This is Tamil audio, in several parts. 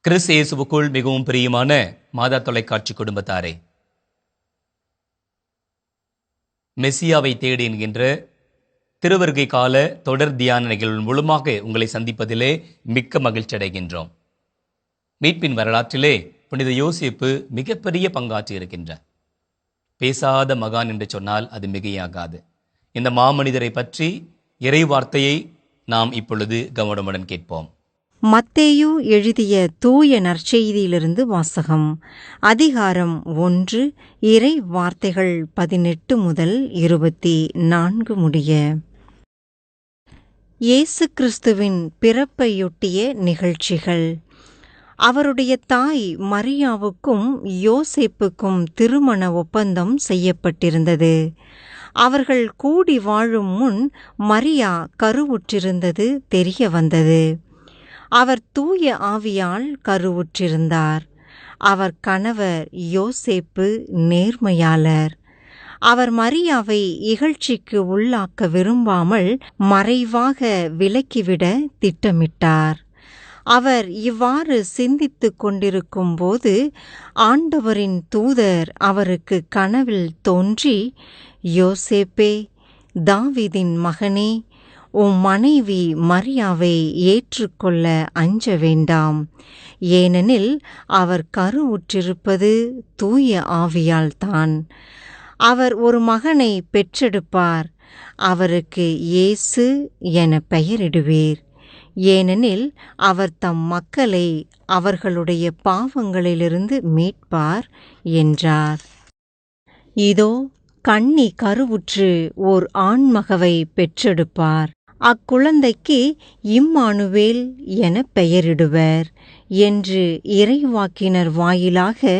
கிறிஸ்து இயேசுவுக்குள் மிகவும் பிரியமான மாதா தொலைக்காட்சி குடும்பத்தாரே, மெசியாவை தேடி என்கின்ற திருவருகை கால தொடர் தியான நிகழ்வு மூலமாக உங்களை சந்திப்பதிலே மிக்க மகிழ்ச்சி அடைகின்றோம். மீட்பின் வரலாற்றிலே புனித யோசேப்பு மிகப்பெரிய பங்காற்றி இருக்கின்றார். பேசாத மகான் என்று சொன்னால் அது மிகையாகாது. இந்த மாமனிதரை பற்றி இறை வார்த்தையை நாம் இப்பொழுது கவனமுடன் கேட்போம். மத்தேயு எழுதிய தூய நற்செய்தியிலிருந்து வாசகம். அதிகாரம் 1, இறை வார்த்தைகள் 18 முதல் 24 முடிய. இயேசு கிறிஸ்துவின் பிறப்பையொட்டிய நிகழ்ச்சிகள். அவருடைய தாய் மரியாவுக்கும் யோசேப்புக்கும் திருமண ஒப்பந்தம் செய்யப்பட்டிருந்தது. அவர்கள் கூடி வாழும் முன் மரியா கருவுற்றிருந்தது தெரிய வந்தது. அவர் தூய ஆவியால் கருவுற்றிருந்தார். அவர் கணவர் யோசேப்பு நேர்மையாளர். அவர் மரியாவை இகழ்ச்சிக்கு உள்ளாக்க விரும்பாமல் மறைவாக விலக்கிவிட திட்டமிட்டார். அவர் இவ்வாறு சிந்தித்துக் கொண்டிருக்கும் போது ஆண்டவரின் தூதர் அவருக்கு கனவில் தோன்றி, யோசேப்பே, தாவீதின் மகனே, உம் மனைவி மரியாவை ஏற்றுக்கொள்ள அஞ்ச வேண்டாம். ஏனெனில் அவர் கருவுற்றிருப்பது தூய ஆவியால்தான். அவர் ஒரு மகனை பெற்றெடுப்பார். அவருக்கு இயேசு என பெயரிடுவீர். ஏனெனில் அவர் தம் மக்களை அவர்களுடைய பாவங்களிலிருந்து மீட்பார் என்றார். இதோ, கன்னி கருவுற்று ஓர் ஆண்மகவை பெற்றெடுப்பார். அக்குழந்தைக்கு இம்மானுவேல் என பெயரிடுவர் என்று இறைவாக்கினர் வாயிலாக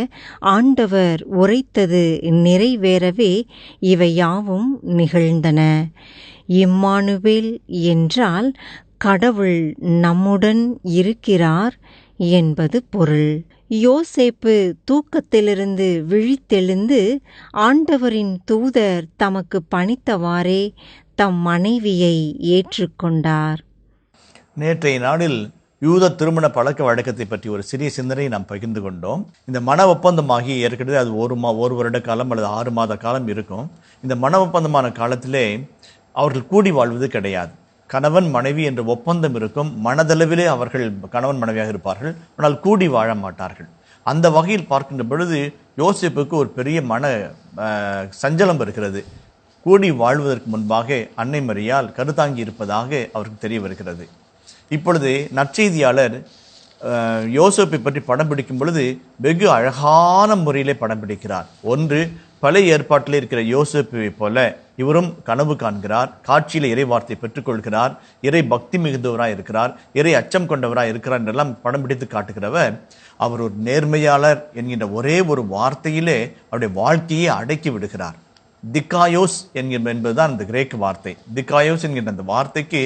ஆண்டவர் உரைத்தது நிறைவேறவே இவையாவும் நிகழ்ந்தன. இம்மானுவேல் என்றால் கடவுள் நம்முடன் இருக்கிறார் என்பது பொருள். யோசேப்பு தூக்கத்திலிருந்து விழித்தெழுந்து ஆண்டவரின் தூதர் தமக்கு பணித்தவாறே தம் மனைவியை ஏற்றுக்கொண்டார். நேற்றைய நாளில் யூத திருமண பழக்க வழக்கத்தை பற்றி ஒரு சிறிய சிந்தனையை நாம் பகிர்ந்து கொண்டோம். இந்த மன ஒப்பந்தமாகி ஏற்கனவே அது ஒரு வருட காலம் அல்லது 6 மாத காலம் இருக்கும். இந்த மன ஒப்பந்தமான காலத்திலே அவர்கள் கூடி வாழ்வது கிடையாது. கணவன் மனைவி என்ற ஒப்பந்தம் இருக்கும். மனதளவிலே அவர்கள் கணவன் மனைவியாக இருப்பார்கள், ஆனால் கூடி வாழ மாட்டார்கள். அந்த வகையில் பார்க்கின்ற பொழுது யோசேப்புக்கு ஒரு பெரிய மன சஞ்சலம் இருக்கிறது. கூடி வாழ்வதற்கு முன்பாக அன்னை மரியாள் கருத்தாங்கி இருப்பதாக அவருக்கு தெரிய வருகிறது. இப்பொழுது நற்செய்தியாளர் யோசேப்பை பற்றி படம் பிடிக்கும் பொழுது வெகு அழகான முறையிலே படம் பிடிக்கிறார். ஒன்று, பழைய ஏற்பாட்டில் இருக்கிற யோசேப்பை போல இவரும் கனவு காண்கிறார், காட்சியில் இறை வார்த்தை பெற்றுக்கொள்கிறார், இறை பக்தி மிகுந்தவராய் இருக்கிறார், இறை அச்சம் கொண்டவராய் இருக்கிறார் என்றெல்லாம் படம் பிடித்து காட்டுகிறவர். அவர் ஒரு நேர்மையாளர் என்கின்ற ஒரே ஒரு வார்த்தையிலே அவருடைய வாழ்க்கையை அடக்கி விடுகிறார். திக்காயோஸ் என்பதுதான் அந்த கிரேக்க வார்த்தை. திக்காயோஸ் என்கின்ற அந்த வார்த்தைக்கு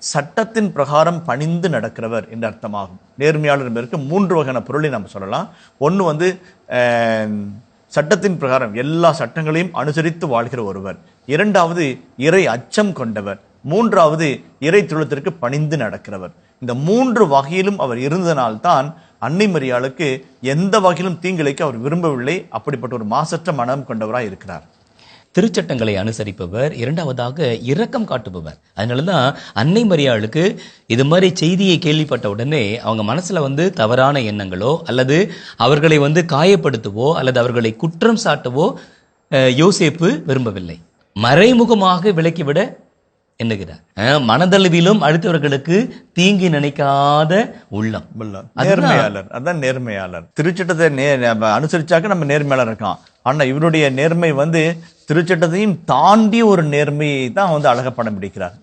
சட்டத்தின் பிரகாரம் பணிந்து நடக்கிறவர் என்று அர்த்தமாகும். நேர்மையாளர் என்பதற்கு 3 வகையான பொருளை நாம் சொல்லலாம். ஒன்று சட்டத்தின் பிரகாரம் எல்லா சட்டங்களையும் அனுசரித்து வாழ்கிற ஒருவர். 2வது இறை அச்சம் கொண்டவர். 3வது இறை தொழுத்திற்கு பணிந்து நடக்கிறவர். இந்த 3 வகையிலும் அவர் இருந்ததனால்தான் அன்னை மரியாளுக்கு எந்த வகையிலும் தீங்கிழைக்க அவர் விரும்பவில்லை. அப்படிப்பட்ட ஒரு மாசற்ற மனம் கொண்டவராய் இருக்கிறார். திருச்சட்டங்களை அனுசரிப்பவர், 2வதாக இரக்கம் காட்டுபவர். அதனாலதான் அன்னை மரியாளுக்கு இது மாதிரி செய்தியை கேள்விப்பட்ட உடனே அவங்க மனசுல தவறான எண்ணங்களோ அல்லது அவர்களை காயப்படுத்தவோ அல்லது அவர்களை குற்றம் சாட்டவோ யோசேப்பு விரும்பவில்லை. மறைமுகமாக விலக்கிவிட எண்ணுகிறார். மனதளவிலும் அடுத்தவர்களுக்கு தீங்கி நினைக்காத உள்ளம். நேர்மையாளர், அதான் நேர்மையாளர். திருச்சட்டத்தை அனுசரிச்சாக்க நம்ம நேர்மையாளர் இருக்கான். ஆனா இவருடைய நேர்மை திருச்சட்டத்தையும் தாண்டி ஒரு நேர்மையை தான் அழகா படம் பிடிக்கிறார்.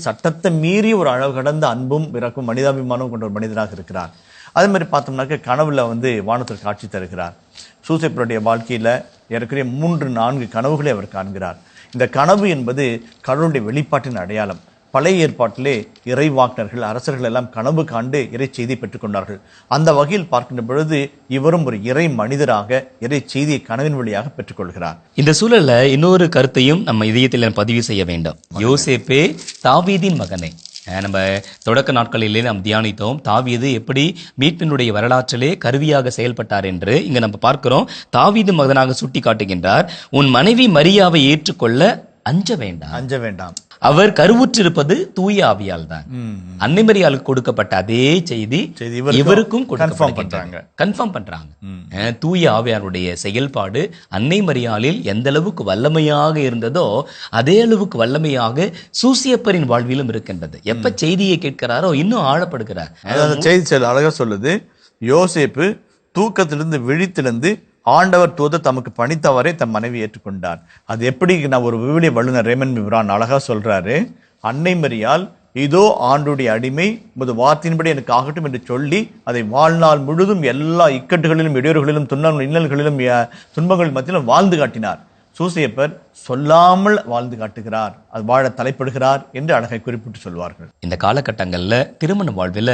சட்டத்தை மீறி ஒரு அழகு கடந்த அன்பும் இறக்கும் மனிதாபிமானம் கொண்ட ஒரு மனிதராக இருக்கிறார். அதே மாதிரி பார்த்தோம்னாக்க கனவுல வானத்திற்கு காட்சி தருகிறார். யோசேப்புடைய வாழ்க்கையில ஏற்கனவே 3-4 கனவுகளை அவர் காண்கிறார். இந்த கனவு என்பது கடவுளுடைய வெளிப்பாட்டின் அடையாளம். பழைய ஏற்பாட்டிலே இறைவாக்கினர்கள், அரசர்கள் எல்லாம் கனவு காண்டு இறை செய்தி பெற்றுக்கொண்டார்கள். அந்த வகையில் பார்க்கின்ற பொழுது இவரும் ஒரு இறை மனிதராக இறை செய்தியை கனவின் வழியாக பெற்றுக்கொள்கிறார். இந்த சூழல்ல இன்னொரு கருத்தையும் நம்ம இதயத்தில் பதிவு செய்ய வேண்டும். யோசேப்பே, தாவீதின் மகனே. நம்ம தொடக்க நாட்களிலே நாம் தியானித்தோம் தாவீது எப்படி மீட்பினுடைய வரலாற்றிலே கருவியாக செயல்பட்டார் என்று. இங்க நம்ம பார்க்கிறோம், தாவீது மகனாக சுட்டி காட்டுகின்றார், உன் மனைவி மரியாவை ஏற்றுக்கொள்ள அஞ்ச வேண்டாம். அவர் கருவுற்றிருப்பது தூய ஆவியால் தான். அன்னை மரியாளுக்கு கொடுக்கப்பட்ட அதே செய்தி இவருக்கும் கன்ஃபார்ம் பண்றாங்க. தூய ஆவியாருடைய செயல்பாடு அன்னை மரியாளில் எந்த அளவுக்கு வல்லமையாக இருந்ததோ அதே அளவுக்கு வல்லமையாக சூசியப்பரின் வாழ்விலும் இருக்கின்றது. எப்ப செய்தியை கேட்கிறாரோ இன்னும் ஆழப்படுகிறார். செய்தி அழகா சொல்லுது, யோசேப்பு தூக்கத்திலிருந்து விழித்திலிருந்து ஆண்டவர் தூத தமக்கு பணித்தவரை தம் மனைவி ஏற்றுக்கொண்டார். அது எப்படி? நான் ஒரு விவிலிய வல்லுநர் ரேமன் மிப்ரான் அழகா சொல்றாரு, அன்னை மரியாள் இதோ ஆண்டுடைய அடிமை, உமது வார்த்தையின்படி எனக்கு ஆகட்டும் என்று சொல்லி அதை வாழ்நாள் முழுதும் எல்லா இக்கட்டுகளிலும் இடையூறுகளிலும் இன்னல்களிலும் துன்பங்கள் மத்தியிலும் வாழ்ந்து காட்டினார். சூசையப்பர் சொல்லாமல் வாழ்ந்து காட்டுகிறார், அது வாழ தலைப்படுகிறார் என்று அழகை குறிப்பிட்டு சொல்வார்கள். இந்த காலகட்டங்கள்ல திருமண வாழ்வில்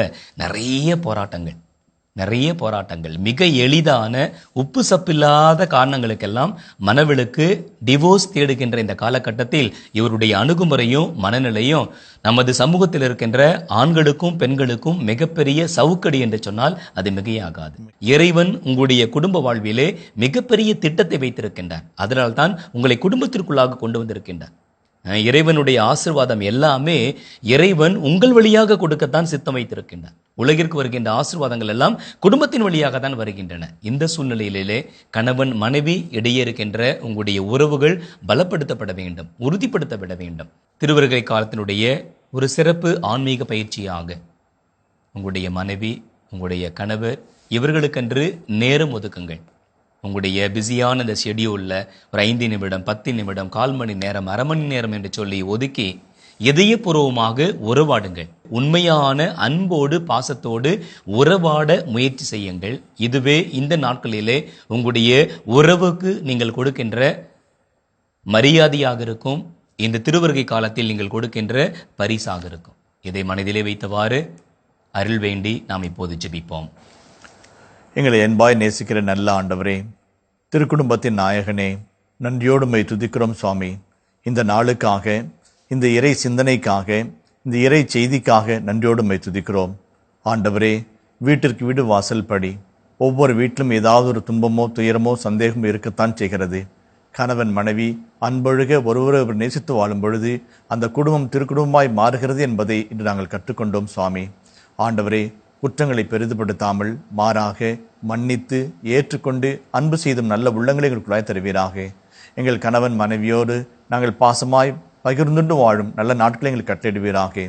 நிறைய போராட்டங்கள், மிக எளிதான உப்பு சப்பில்லாத காரணங்களுக்கெல்லாம் மனவிலுக்கு டிவோர்ஸ் தேடுகின்ற இந்த காலகட்டத்தில் இவருடைய அணுகுமுறையும் மனநிலையும் நமது சமூகத்தில் இருக்கின்ற ஆண்களுக்கும் பெண்களுக்கும் மிகப்பெரிய சவுக்கடி என்று சொன்னால் அது மிகையாகாது. இறைவன் உங்களுடைய குடும்ப வாழ்விலே மிகப்பெரிய திட்டத்தை வைத்திருக்கின்றார். அதனால்தான் உங்களை குடும்பத்திற்குள்ளாக கொண்டு வந்திருக்கின்றார். இறைவனுடைய ஆசீர்வாதம் எல்லாமே இறைவன் உங்கள் வழியாக கொடுக்கத்தான் சித்தம் வைத்திருக்கின்றார். உலகிற்கு வருகின்ற ஆசீர்வாதங்கள் எல்லாம் குடும்பத்தின் வழியாக தான் வருகின்றன. இந்த சூழ்நிலையிலே கணவன் மனைவி இடையே இருக்கின்ற உங்களுடைய உறவுகள் பலப்படுத்தப்பட வேண்டும், உறுதிப்படுத்தப்பட வேண்டும். திருவருகை காலத்தினுடைய ஒரு சிறப்பு ஆன்மீக பயிற்சியாக உங்களுடைய மனைவி, உங்களுடைய கணவர் இவர்களுக்கென்று நேரம் ஒதுக்குங்கள். உங்களுடைய பிஸியான இந்த ஷெடியூலில் ஒரு 5 நிமிடம், 10 நிமிடம், 1/4 மணி நேரம், அரை மணி நேரம் என்று சொல்லி ஒதுக்கி இதயபூர்வமாக உறவாடுங்கள். உண்மையான அன்போடு பாசத்தோடு உறவாட முயற்சி செய்யுங்கள். இதுவே இந்த நாட்களிலே உங்களுடைய உறவுக்கு நீங்கள் கொடுக்கின்ற மரியாதையாக இருக்கும். இந்த திருவருகை காலத்தில் நீங்கள் கொடுக்கின்ற பரிசாக இருக்கும். இதை மனதிலே வைத்தவாறு அருள் வேண்டி நாம் இப்போது ஜெபிப்போம். எங்களை அன்பாய் நேசிக்கிற நல்ல ஆண்டவரே, திருக்குடும்பத்தின் நாயகனே, நன்றியோடு உம்மை துதிக்கிறோம் சுவாமி. இந்த நாளுக்காக, இந்த இறை சிந்தனைக்காக, இந்த இறை செய்திக்காக நன்றியோடு உம்மை துதிக்கிறோம். ஆண்டவரே, வீட்டிற்கு வீடு வாசல் படி. ஒவ்வொரு வீட்டிலும் ஏதாவது ஒரு துன்பமோ துயரமோ சந்தேகமோ இருக்கத்தான் செய்கிறது. கணவன் மனைவி அன்பொழுக ஒருவரை நேசித்து வாழும் பொழுது அந்த குடும்பம் திருக்குடும்பமாய் மாறுகிறது என்பதை இன்று நாங்கள் கற்றுக்கொண்டோம் சுவாமி. ஆண்டவரே, குற்றங்களை பெரிதுபடுத்தாமல் மாறாக மன்னித்து ஏற்றுக்கொண்டு அன்பு செய்தும் நல்ல உள்ளங்களை எங்களுக்குள்ளாய் தருவீராக. எங்கள் கணவன் மனைவியோடு நாங்கள் பாசமாய் பகிர்ந்துண்டு வாழும் நல்ல நாட்களை எங்களுக்கு கட்டிடுவீராக.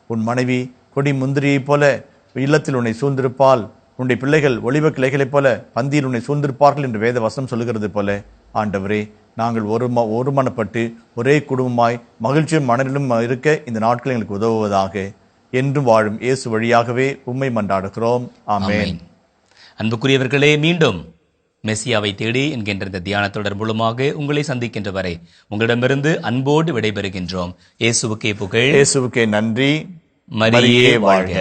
உன் மனைவி கொடி முந்திரியைப் போல இல்லத்தில் உன்னை சூழ்ந்திருப்பால், உன்னுடைய பிள்ளைகள் ஒளிவ கிளைகளைப் போல பந்தியில் உன்னை சூழ்ந்திருப்பார்கள் என்று வேத வசனம் சொல்லுகிறது போல, ஆண்டவரே, நாங்கள் ஒருமனப்பட்டு ஒரே குடும்பமாய் மகிழ்ச்சியும் மனதிலும் இருக்க இந்த நாட்கள் எங்களுக்கு உதவுவதாக. என்றும் வாழும் இயேசு வழியாகவே உம்மை மன்றாடுகிறோம். ஆமென். அன்புக்குரியவர்களே, மீண்டும் மெசியாவை தேடி என்கின்ற இந்த தியான தொடர் மூலமாக உங்களை சந்திக்கின்ற வரை உங்களிடமிருந்து அன்போடு விடைபெறுகின்றோம். இயேசுவுக்கே புகழ், இயேசுவுக்கே நன்றி, மரியே வாழ்க.